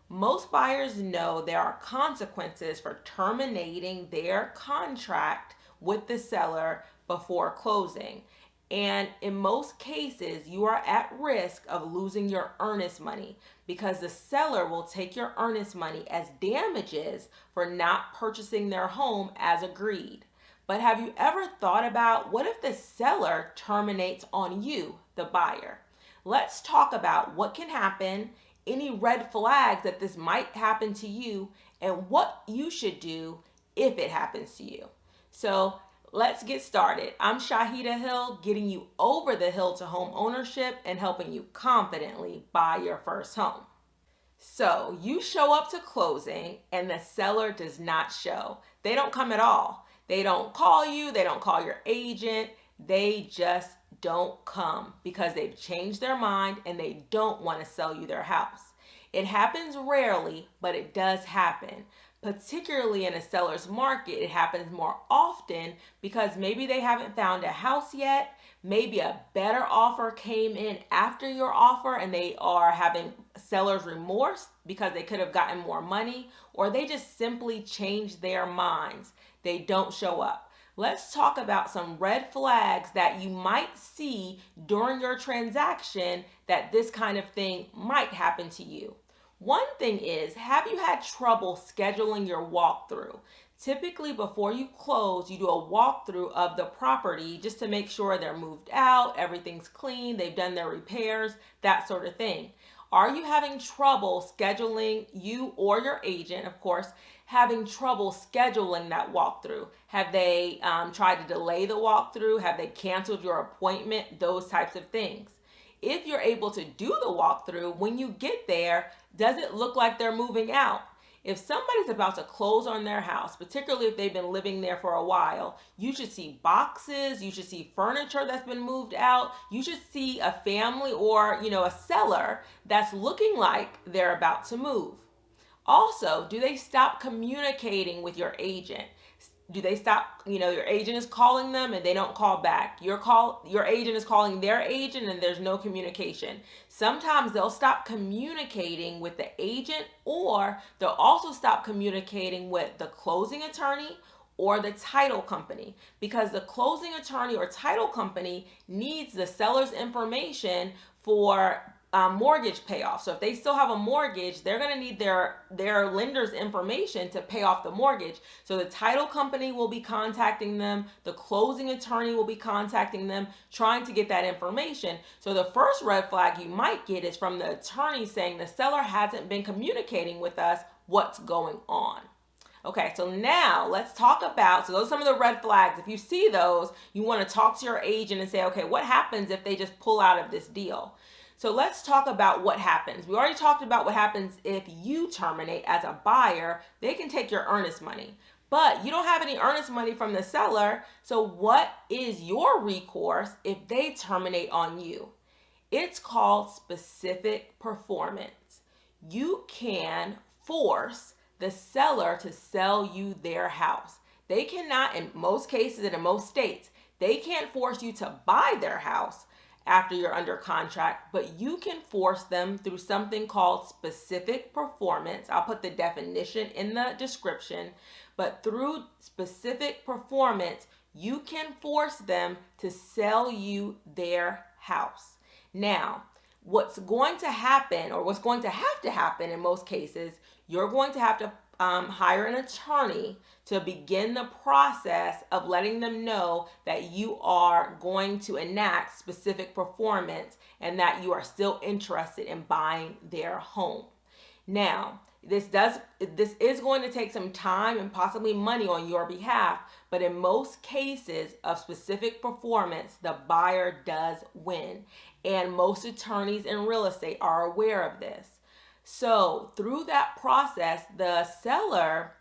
Most buyers know there are consequences for terminating their contract with the seller before closing. And in most cases, you are at risk of losing your earnest money because the seller will take your earnest money as damages for not purchasing their home as agreed. But have you ever thought about what if the seller terminates on you, the buyer? Let's talk about what can happen, any red flags that this might happen to you, and what you should do if it happens to you. So let's get started. I'm Shaheedah Hill, getting you over the hill to home ownership and helping you confidently buy your first home. So you show up to closing and the seller does not show. They don't come at all. They don't call you, they don't call your agent, they just don't come because they've changed their mind and they don't want to sell you their house. It happens rarely, but it does happen. Particularly in a seller's market, it happens more often because maybe they haven't found a house yet. Maybe a better offer came in after your offer and they are having seller's remorse because they could have gotten more money, or they just simply changed their minds. They don't show up. Let's talk about some red flags that you might see during your transaction that this kind of thing might happen to you. One thing is, have you had trouble scheduling your walkthrough? Typically, before you close, you do a walkthrough of the property just to make sure they're moved out, everything's clean, they've done their repairs, that sort of thing. Are you having trouble scheduling, you or your agent, of course, having trouble scheduling that walkthrough? Have they tried to delay the walkthrough? Have they canceled your appointment? Those types of things. If you're able to do the walkthrough, when you get there, does it look like they're moving out? If somebody's about to close on their house, particularly if they've been living there for a while, you should see boxes, you should see furniture that's been moved out, you should see a family or, a seller that's looking like they're about to move. Also, do they stop communicating with your agent? Do they stop, your agent is calling them and they don't call back. Your agent is calling their agent and there's no communication. Sometimes they'll stop communicating with the agent, or they'll also stop communicating with the closing attorney or the title company, because the closing attorney or title company needs the seller's information for mortgage payoff. So if they still have a mortgage, they're going to need their lender's information to pay off the mortgage. So the title company will be contacting them, the closing attorney will be contacting them, trying to get that information. So the first red flag you might get is from the attorney saying the seller hasn't been communicating with us. What's going on? Okay, so now let's talk about, so those are some of the red flags. If you see those, you want to talk to your agent and say, okay, what happens if they just pull out of this deal? So let's talk about what happens. We already talked about what happens if you terminate as a buyer. They can take your earnest money, but you don't have any earnest money from the seller. So what is your recourse if they terminate on you? It's called specific performance. You can force the seller to sell you their house. They cannot, in most cases and in most states, they can't force you to buy their house after you're under contract, but you can force them through something called specific performance. I'll put the definition in the description, but through specific performance, you can force them to sell you their house. Now, what's going to happen, or what's going to have to happen in most cases, you're going to have to hire an attorney to begin the process of letting them know that you are going to enact specific performance and that you are still interested in buying their home. Now, this is going to take some time and possibly money on your behalf, but in most cases of specific performance, the buyer does win. And most attorneys in real estate are aware of this. So through that process, the seller,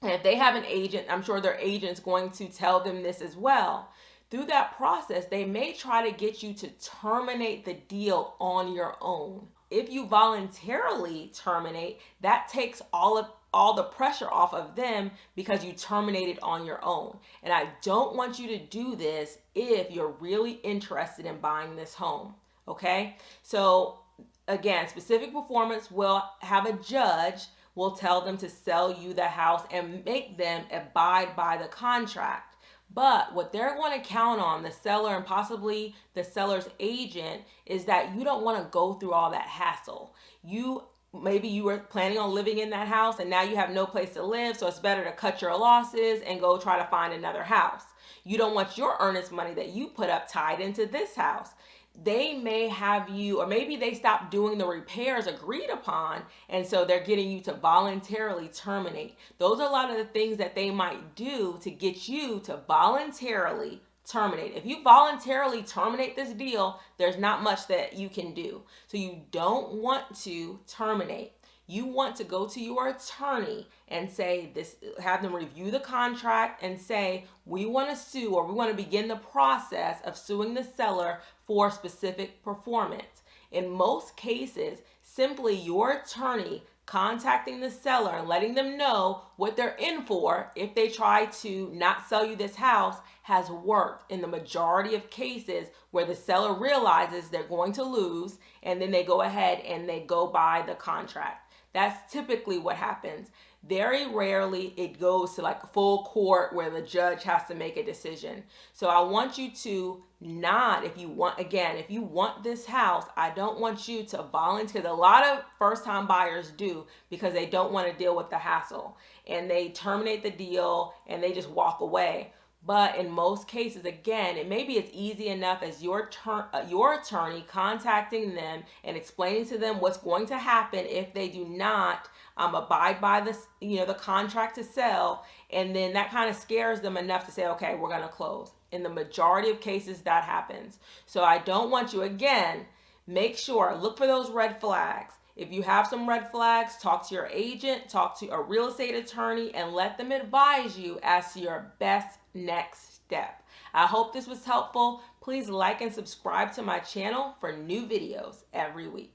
and if they have an agent, I'm sure their agent's going to tell them this as well. Through that process, they may try to get you to terminate the deal on your own. If you voluntarily terminate, that takes all the pressure off of them because you terminated on your own. And I don't want you to do this if you're really interested in buying this home. Okay? So again, specific performance will have a judge will tell them to sell you the house and make them abide by the contract. But what they're going to count on, the seller and possibly the seller's agent, is that you don't want to go through all that hassle. Maybe you were planning on living in that house and now you have no place to live, so it's better to cut your losses and go try to find another house. You don't want your earnest money that you put up tied into this house. They may have you, or maybe they stop doing the repairs agreed upon, and so they're getting you to voluntarily terminate. Those are a lot of the things that they might do to get you to voluntarily terminate. If you voluntarily terminate this deal, there's not much that you can do. So you don't want to terminate. You want to go to your attorney and say this, have them review the contract and say, we want to sue, or we want to begin the process of suing the seller for specific performance. In most cases, simply your attorney contacting the seller and letting them know what they're in for if they try to not sell you this house has worked in the majority of cases where the seller realizes they're going to lose, and then they go ahead and they go by the contract. That's typically what happens. Very rarely it goes to like full court where the judge has to make a decision. So I want you to not, if you want this house, I don't want you to volunteer. A lot of first time buyers do because they don't want to deal with the hassle and they terminate the deal and they just walk away. But in most cases, again, it maybe it's easy enough as your attorney contacting them and explaining to them what's going to happen if they do not abide by the contract to sell, and then that kind of scares them enough to say, okay, we're going to close. In the majority of cases, that happens. So I don't want you, again, make sure, look for those red flags. If you have some red flags, talk to your agent, talk to a real estate attorney, and let them advise you as to your best next step. I hope this was helpful. Please like and subscribe to my channel for new videos every week.